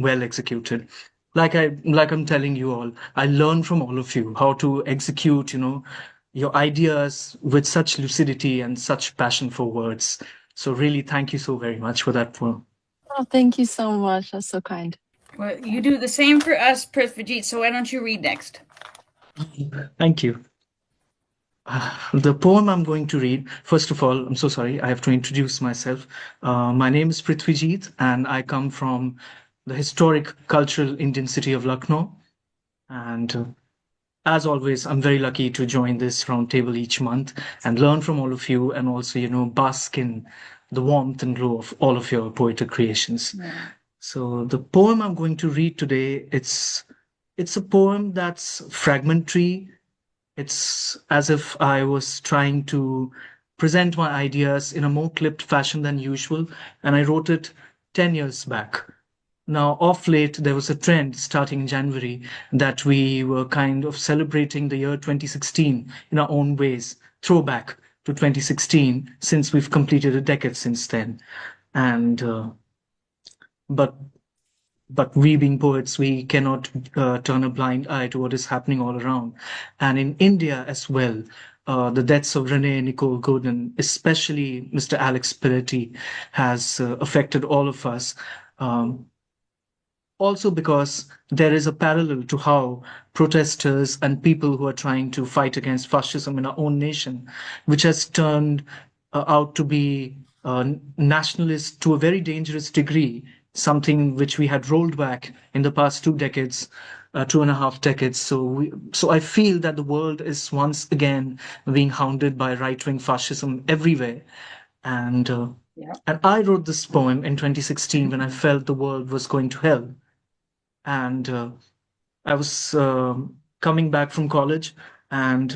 well executed. Like I'm telling you all, I learn from all of you how to execute, your ideas with such lucidity and such passion for words. So really, thank you so very much for that poem. Oh, thank you so much. That's so kind. Well, you do the same for us, Prithvijit, so why don't you read next? Thank you. The poem I'm going to read, first of all, I'm so sorry, I have to introduce myself. My name is Prithvijit, and I come from the historic cultural Indian city of Lucknow. And as always, I'm very lucky to join this roundtable each month and learn from all of you, and also, bask in the warmth and glow of all of your poetic creations. Yeah. So the poem I'm going to read today, it's a poem that's fragmentary. It's as if I was trying to present my ideas in a more clipped fashion than usual, and I wrote it 10 years back. Now, off late, there was a trend starting in January that we were kind of celebrating the year 2016 in our own ways, throwback to 2016, since we've completed a decade since then. And but but we being poets, we cannot turn a blind eye to what is happening all around. And in India as well, the deaths of Renee Nicole Godin, especially Mr. Alex Piretti, has affected all of us. Um, Also because there is a parallel to how protesters and people who are trying to fight against fascism in our own nation, which has turned out to be nationalist to a very dangerous degree, something which we had rolled back in the past 2 decades, 2.5 decades. So I feel that the world is once again being hounded by right-wing fascism everywhere. And Yeah. and I wrote this poem in 2016 when I felt the world was going to hell. And I was coming back from college, and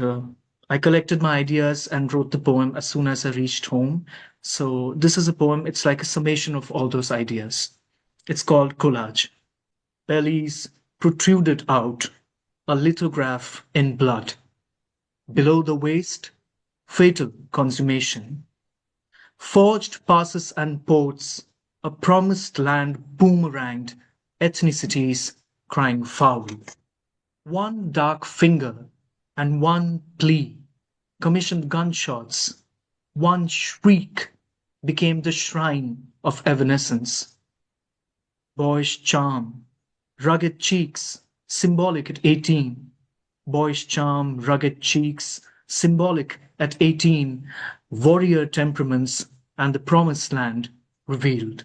I collected my ideas and wrote the poem as soon as I reached home. So this is a poem, it's like a summation of all those ideas. It's called Collage. Bellies protruded out, a lithograph in blood. Below the waist, fatal consummation. Forged passes and ports, a promised land boomeranged, ethnicities crying foul. One dark finger and one plea, commissioned gunshots, one shriek became the shrine of evanescence. Boyish charm, rugged cheeks, symbolic at 18. Boyish charm, rugged cheeks, symbolic at 18. Warrior temperaments and the promised land revealed.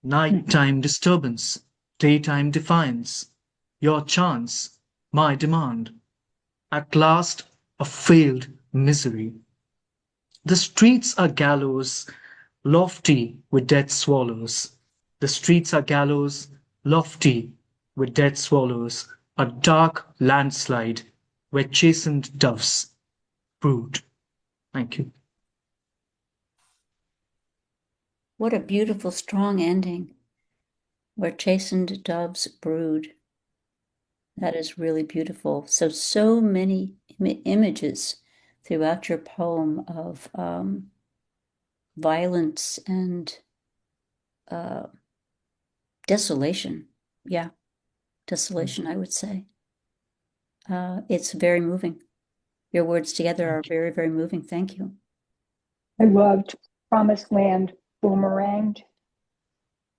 Nighttime disturbance, daytime defiance. Your chance, my demand. At last, a failed misery. The streets are gallows, lofty with dead swallows. The streets are gallows, lofty with dead swallows. A dark landslide where chastened doves brood. Thank you. What a beautiful, strong ending. Where chastened doves brood. That is really beautiful. So many images throughout your poem of violence and desolation. Yeah, desolation, I would say. It's very moving. Your words together are very, very moving. Thank you. I loved Promised Land Boomeranged.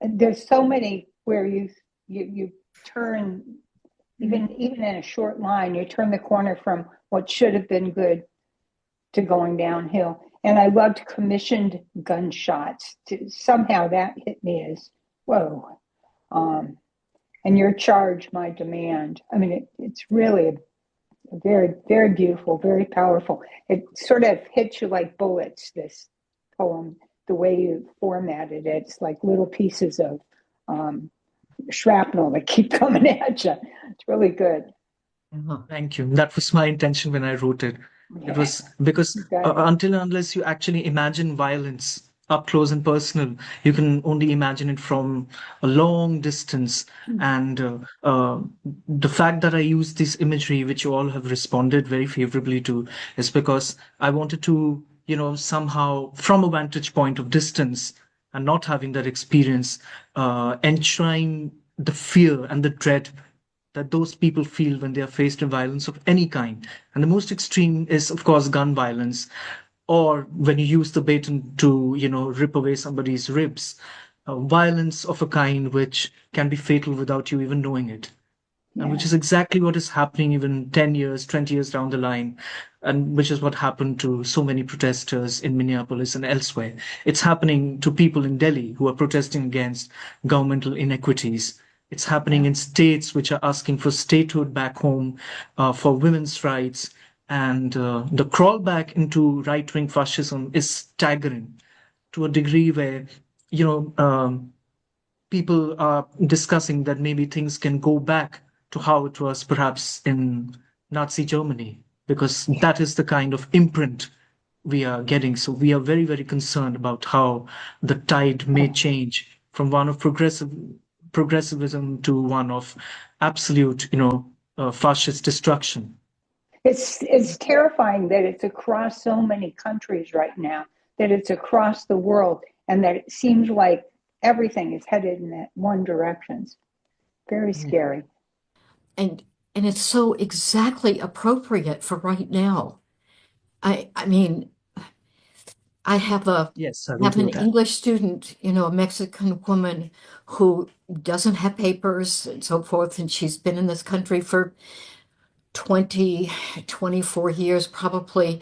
There's so many where you turn, even in a short line, you turn the corner from what should have been good to going downhill. And I loved commissioned gunshots. Somehow that hit me as, whoa. And your charge, my demand. I mean, it's really a very, very beautiful, very powerful. It sort of hits you like bullets, this poem, the way you formatted it. It's like little pieces of shrapnel that keep coming at you. It's really good. Thank you. That was my intention when I wrote it. Yeah. It was because Exactly. until and unless you actually imagine violence up close and personal, you can only imagine it from a long distance. And the fact that I use this imagery, which you all have responded very favorably to, is because I wanted to, somehow from a vantage point of distance and not having that experience, enshrine the fear and the dread that those people feel when they are faced with violence of any kind. And the most extreme is, of course, gun violence, or when you use the baton to, rip away somebody's ribs. Violence of a kind which can be fatal without you even knowing it. And which Yeah. is exactly what is happening even 10 years, 20 years down the line, and which is what happened to so many protesters in Minneapolis and elsewhere. It's happening to people in Delhi who are protesting against governmental inequities. It's happening Yeah. in states which are asking for statehood back home, for women's rights. And the crawl back into right-wing fascism is staggering to a degree where, you know, people are discussing that maybe things can go back to how it was perhaps in Nazi Germany, because that is the kind of imprint we are getting. So we are very, very concerned about how the tide may change from one of progressivism to one of absolute, fascist destruction. It's terrifying that it's across so many countries right now, that it's across the world, and that it seems like everything is headed in that one direction. Very scary. And it's so exactly appropriate for right now. I mean, I have Yes, I an agree with that. English student, a Mexican woman who doesn't have papers and so forth, and she's been in this country for 20, 24 years probably.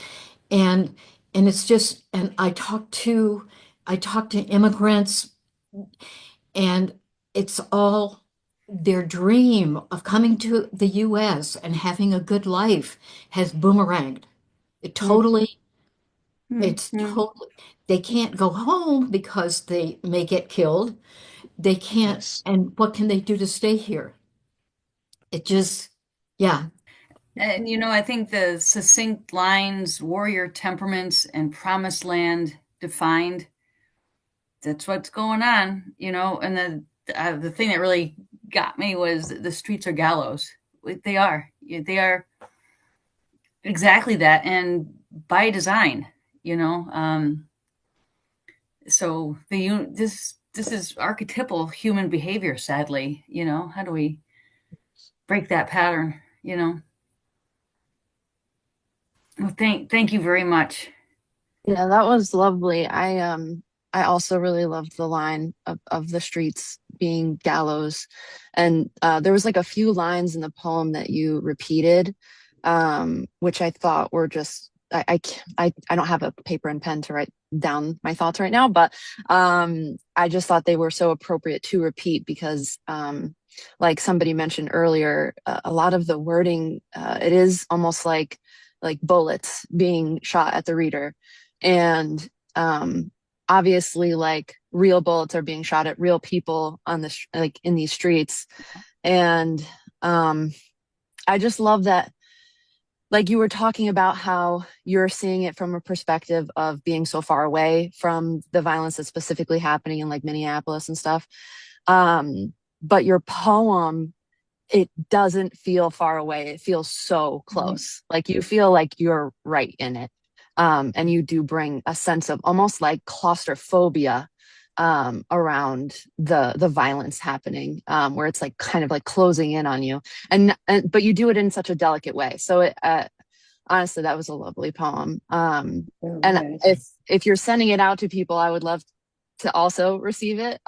And it's just, and I talk to immigrants, and it's all their dream of coming to the US and having a good life has boomeranged. It totally, it's totally, they can't go home because they may get killed. They can't, Yes. and what can they do to stay here? It just, yeah. And I think the succinct lines, warrior temperaments and promised land defined, that's what's going on, and the thing that really got me was the streets are gallows. They are exactly that, and by design, so this is archetypal human behavior, sadly. How do we break that pattern? Well, thank you very much. Yeah, that was lovely. I also really loved the line of the streets being gallows. And there was like a few lines in the poem that you repeated, which I thought were just I don't have a paper and pen to write down my thoughts right now, but I just thought they were so appropriate to repeat because like somebody mentioned earlier, a lot of the wording it is almost like bullets being shot at the reader. And obviously like real bullets are being shot at real people on the like in these streets. And I just love that, like you were talking about how you're seeing it from a perspective of being so far away from the violence that's specifically happening in like Minneapolis and stuff. But your poem, it doesn't feel far away. It feels so close. Like you feel like you're right in it. And you do bring a sense of almost like claustrophobia around the violence happening, where it's like kind of like closing in on you, and but you do it in such a delicate way. So it honestly, that was a lovely poem. And if you're sending it out to people, I would love to also receive it.